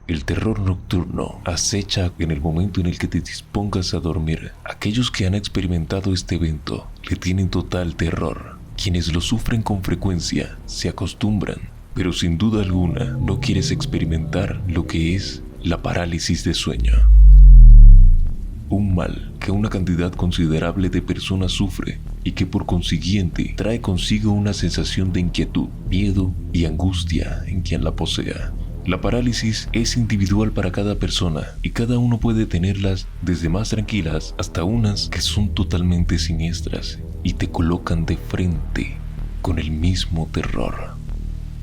El terror nocturno acecha en el momento en el que te dispongas a dormir. Aquellos que han experimentado este evento le tienen total terror. Quienes lo sufren con frecuencia se acostumbran, pero sin duda alguna no quieres experimentar lo que es la parálisis de sueño. Un mal que una cantidad considerable de personas sufre y que por consiguiente trae consigo una sensación de inquietud, miedo y angustia en quien la posea. La parálisis es individual para cada persona y cada uno puede tenerlas desde más tranquilas hasta unas que son totalmente siniestras y te colocan de frente con el mismo terror.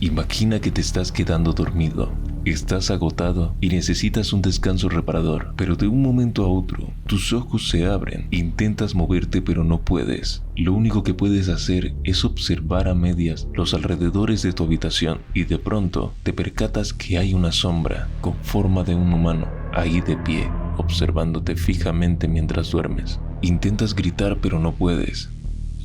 Imagina que te estás quedando dormido, estás agotado y necesitas un descanso reparador, pero de un momento a otro tus ojos se abren, intentas moverte pero no puedes. Lo único que puedes hacer es observar a medias los alrededores de tu habitación y de pronto te percatas que hay una sombra con forma de un humano ahí de pie, observándote fijamente mientras duermes. Intentas gritar pero no puedes.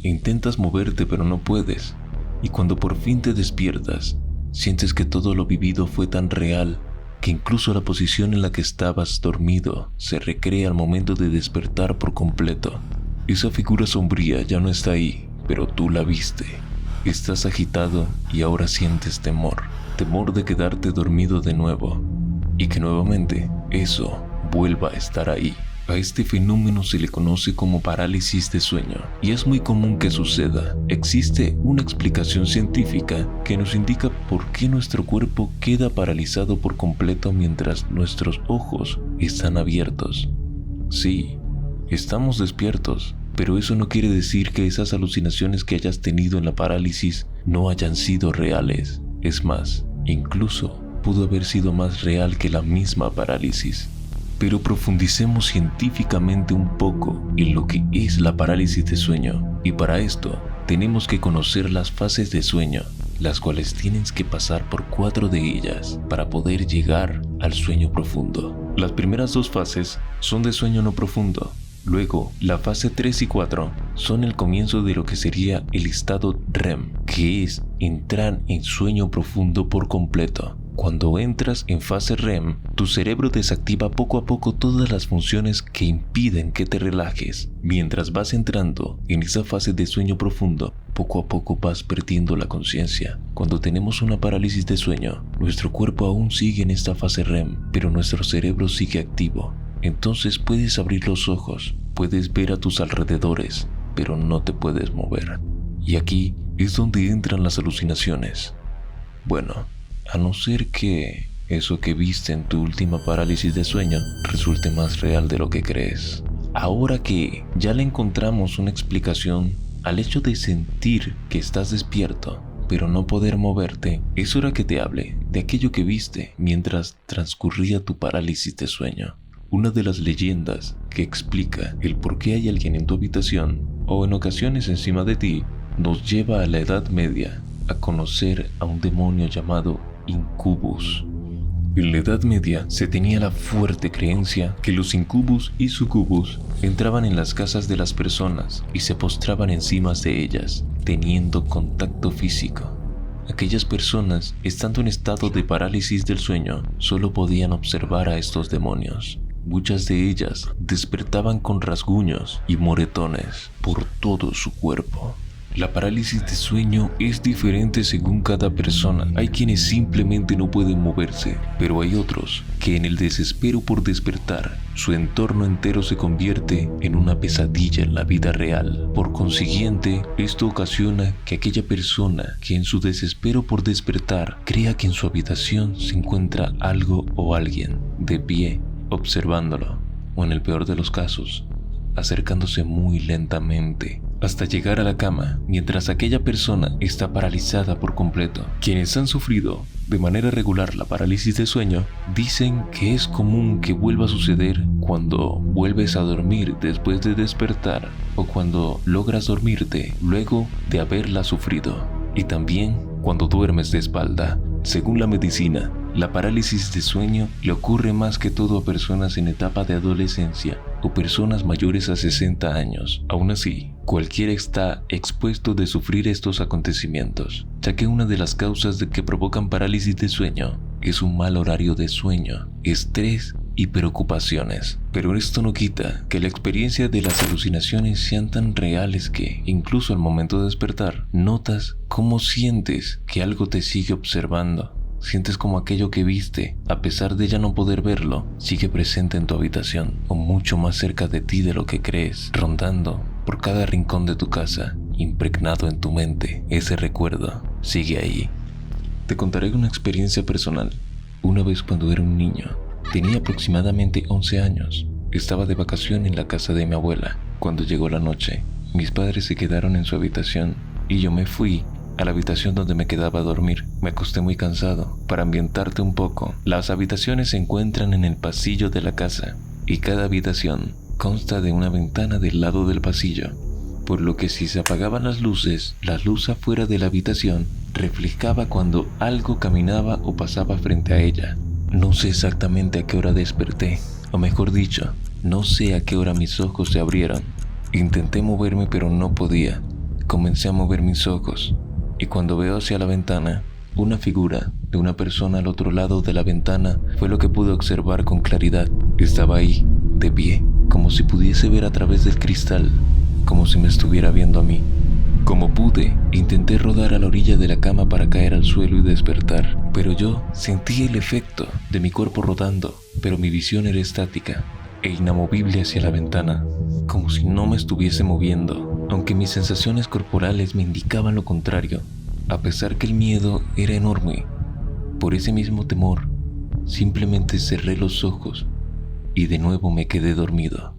Intentas moverte pero no puedes. Y cuando por fin te despiertas, sientes que todo lo vivido fue tan real que incluso la posición en la que estabas dormido se recrea al momento de despertar por completo. Esa figura sombría ya no está ahí, pero tú la viste. Estás agitado y ahora sientes temor. Temor de quedarte dormido de nuevo y que nuevamente eso vuelva a estar ahí. A este fenómeno se le conoce como parálisis de sueño y es muy común que suceda. Existe una explicación científica que nos indica por qué nuestro cuerpo queda paralizado por completo mientras nuestros ojos están abiertos. Sí, estamos despiertos, pero eso no quiere decir que esas alucinaciones que hayas tenido en la parálisis no hayan sido reales. Es más, incluso pudo haber sido más real que la misma parálisis. Pero profundicemos científicamente un poco en lo que es la parálisis de sueño, y para esto tenemos que conocer las fases de sueño, las cuales tienes que pasar por 4 de ellas para poder llegar al sueño profundo. Las primeras 2 fases son de sueño no profundo. Luego, la fase 3 y 4 son el comienzo de lo que sería el estado REM, que es entrar en sueño profundo por completo. Cuando entras en fase REM, tu cerebro desactiva poco a poco todas las funciones que impiden que te relajes. Mientras vas entrando en esa fase de sueño profundo, poco a poco vas perdiendo la conciencia. Cuando tenemos una parálisis de sueño, nuestro cuerpo aún sigue en esta fase REM, pero nuestro cerebro sigue activo. Entonces puedes abrir los ojos, puedes ver a tus alrededores, pero no te puedes mover. Y aquí es donde entran las alucinaciones. Bueno, a no ser que eso que viste en tu última parálisis de sueño resulte más real de lo que crees. Ahora que ya le encontramos una explicación al hecho de sentir que estás despierto, pero no poder moverte, es hora que te hable de aquello que viste mientras transcurría tu parálisis de sueño. Una de las leyendas que explica el por qué hay alguien en tu habitación o en ocasiones encima de ti nos lleva a la Edad Media a conocer a un demonio llamado incubus. En la Edad Media se tenía la fuerte creencia que los incubus y sucubus entraban en las casas de las personas y se postraban encima de ellas, teniendo contacto físico. Aquellas personas, estando en estado de parálisis del sueño, solo podían observar a estos demonios. Muchas de ellas despertaban con rasguños y moretones por todo su cuerpo. La parálisis de sueño es diferente según cada persona. Hay quienes simplemente no pueden moverse, pero hay otros que en el desespero por despertar, su entorno entero se convierte en una pesadilla en la vida real. Por consiguiente, esto ocasiona que aquella persona que en su desespero por despertar crea que en su habitación se encuentra algo o alguien de pie, observándolo, o en el peor de los casos, acercándose muy lentamente hasta llegar a la cama, mientras aquella persona está paralizada por completo. Quienes han sufrido de manera regular la parálisis de sueño dicen que es común que vuelva a suceder cuando vuelves a dormir después de despertar o cuando logras dormirte luego de haberla sufrido, y también cuando duermes de espalda. Según la medicina, la parálisis de sueño le ocurre más que todo a personas en etapa de adolescencia o personas mayores a 60 años. Aún así, cualquiera está expuesto de sufrir estos acontecimientos, ya que una de las causas de que provocan parálisis de sueño es un mal horario de sueño, estrés y preocupaciones. Pero esto no quita que la experiencia de las alucinaciones sean tan reales que, incluso al momento de despertar, notas cómo sientes que algo te sigue observando. Sientes como aquello que viste, a pesar de ya no poder verlo, sigue presente en tu habitación o mucho más cerca de ti de lo que crees, rondando por cada rincón de tu casa, impregnado en tu mente. Ese recuerdo sigue ahí. Te contaré una experiencia personal. Una vez cuando era un niño, tenía aproximadamente 11 años. Estaba de vacación en la casa de mi abuela. Cuando llegó la noche, mis padres se quedaron en su habitación y yo me fui a la habitación donde me quedaba a dormir. Me acosté muy cansado. Para ambientarte un poco, las habitaciones se encuentran en el pasillo de la casa y cada habitación consta de una ventana del lado del pasillo, por lo que si se apagaban las luces, la luz afuera de la habitación reflejaba cuando algo caminaba o pasaba frente a ella. No sé exactamente a qué hora desperté, o mejor dicho, no sé a qué hora mis ojos se abrieron. Intenté moverme pero no podía. Comencé a mover mis ojos y cuando veo hacia la ventana, una figura de una persona al otro lado de la ventana fue lo que pude observar con claridad. Estaba ahí, de pie, como si pudiese ver a través del cristal, como si me estuviera viendo a mí. Como pude, intenté rodar a la orilla de la cama para caer al suelo y despertar, pero yo sentí el efecto de mi cuerpo rodando, pero mi visión era estática e inamovible hacia la ventana, como si no me estuviese moviendo, aunque mis sensaciones corporales me indicaban lo contrario. A pesar que el miedo era enorme, por ese mismo temor, simplemente cerré los ojos y de nuevo me quedé dormido.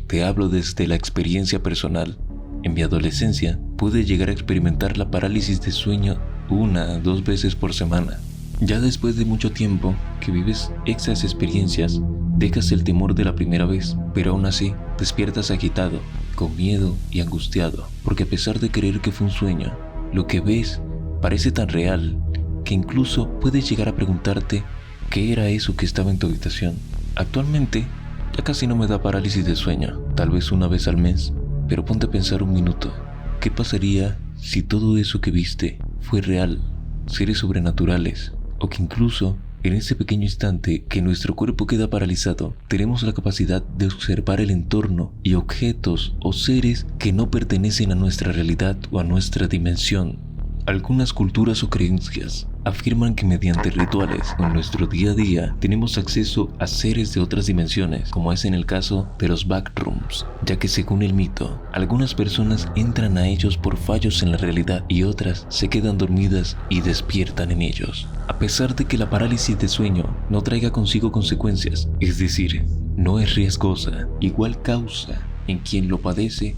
Te hablo desde la experiencia personal. En mi adolescencia pude llegar a experimentar la parálisis de sueño 1 o 2 veces por semana. Ya después de mucho tiempo que vives esas experiencias, dejas el temor de la primera vez, pero aún así despiertas agitado, con miedo y angustiado, porque a pesar de creer que fue un sueño, lo que ves parece tan real que incluso puedes llegar a preguntarte qué era eso que estaba en tu habitación. Actualmente ya casi no me da parálisis de sueño, tal vez una vez al mes, pero ponte a pensar un minuto. ¿Qué pasaría si todo eso que viste fue real? Seres sobrenaturales, o que incluso en ese pequeño instante que nuestro cuerpo queda paralizado, tenemos la capacidad de observar el entorno y objetos o seres que no pertenecen a nuestra realidad o a nuestra dimensión. Algunas culturas o creencias afirman que mediante rituales o en nuestro día a día tenemos acceso a seres de otras dimensiones, como es en el caso de los backrooms, ya que según el mito, algunas personas entran a ellos por fallos en la realidad y otras se quedan dormidas y despiertan en ellos. A pesar de que la parálisis de sueño no traiga consigo consecuencias, es decir, no es riesgosa, igual causa en quien lo padece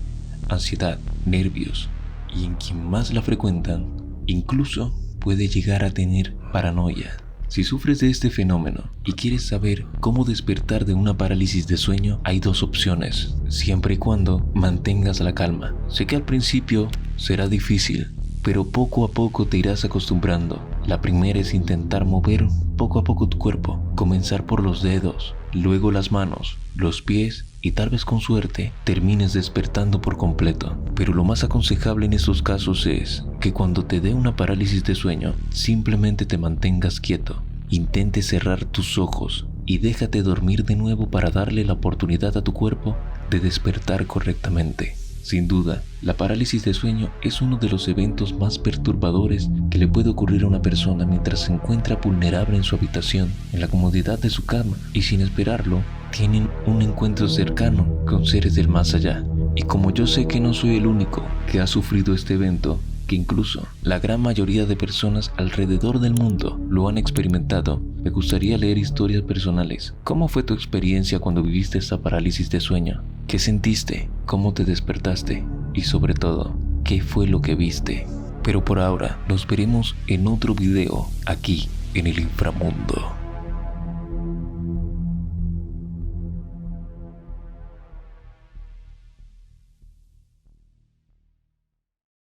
ansiedad, nervios, y en quien más la frecuentan, incluso puede llegar a tener paranoia. Si sufres de este fenómeno y quieres saber cómo despertar de una parálisis de sueño, hay 2 opciones, siempre y cuando mantengas la calma. Sé que al principio será difícil, pero poco a poco te irás acostumbrando. La primera es intentar mover poco a poco tu cuerpo, comenzar por los dedos, luego las manos, los pies y tal vez con suerte termines despertando por completo. Pero lo más aconsejable en estos casos es que cuando te dé una parálisis de sueño, simplemente te mantengas quieto, intentes cerrar tus ojos y déjate dormir de nuevo para darle la oportunidad a tu cuerpo de despertar correctamente. Sin duda, la parálisis de sueño es uno de los eventos más perturbadores que le puede ocurrir a una persona mientras se encuentra vulnerable en su habitación, en la comodidad de su cama, y sin esperarlo, tienen un encuentro cercano con seres del más allá. Y como yo sé que no soy el único que ha sufrido este evento, que incluso la gran mayoría de personas alrededor del mundo lo han experimentado, me gustaría leer historias personales. ¿Cómo fue tu experiencia cuando viviste esta parálisis de sueño? ¿Qué sentiste? ¿Cómo te despertaste? Y sobre todo, ¿qué fue lo que viste? Pero por ahora, nos veremos en otro video aquí en el inframundo.